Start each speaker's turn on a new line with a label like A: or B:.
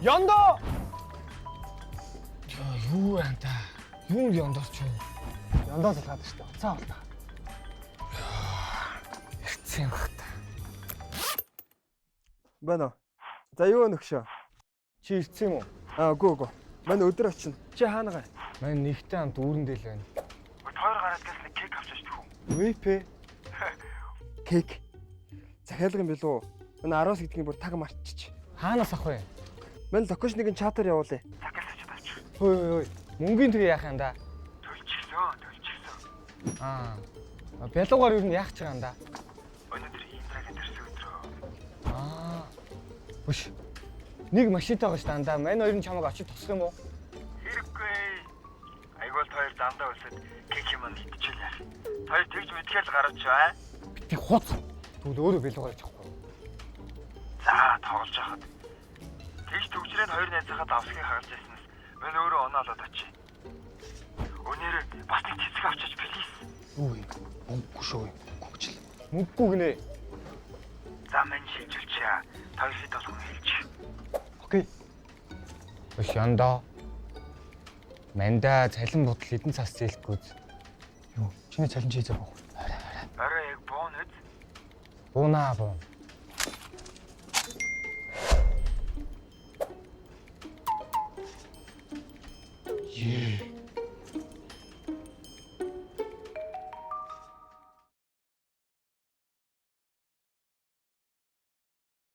A: Ёндоо! Юу вэ anta? Юунд ёндорч юу?
B: Ёндоо залгаад штэ. Цаа бол та.
A: Ирцэн бахта.
B: Байна уу? За юу нөхшөө?
A: Чи ирцэн юм уу?
B: Үгүй. Манай өдөр очино. Чи хаана гай?
A: Манай нэгтэй хамт үүрэндээ л байна.
C: Хоёр гараад гээс нэг кек авчиж төхөө.
B: Випэ. Кек. Захиалга юм билүү? Манай 10-аас гэдгийг бүр таг марччих.
A: Хаанаас ах вэ?
B: Манай локейшнийг чатаар явуулъя.
C: Захиалж авчих.
A: Хөөе. Мөнгөний төр яах юм да?
C: Төлчихсөн.
A: Бялуугаар юу яах ч юм да?
C: Өнөөдөр интраг төрсөн өдрөө.
A: Хүш. Нэг машинтай байгаа ш дандаа. Манай хоёрын чамайг очиж тосох юм уу?
C: Хэрэггүй. Айгуул хоёр дандаа үлсэд кек юм идчихлээ. Хоёр тэгж мэдгээл гарч аа.
A: Би хуц. Тэгвэл өөрөө бялуугаар яахгүй.
C: За тоглож яхад. Тэгж төгжрээд хоёр найзахад авсгийг хагалж яснаас мань өөрөө оноолоод очив. Өнөөрөө бас нэг цэцэг авчиж плиз.
A: Юу юм? Мөнгөгүй шүү. Мөнгөчл. Мөнгөгүй гинэ.
C: За мань шилжүүлчихье. Хоёр хэд болгон хэлж.
A: Окей. Өш яндаа. Манда цалин бодол хэдэн цас зээлэхгүй. Юу? Чиний цалин чи хийдэг баг.
C: Орой яг буун үз.
A: Буунаа буу.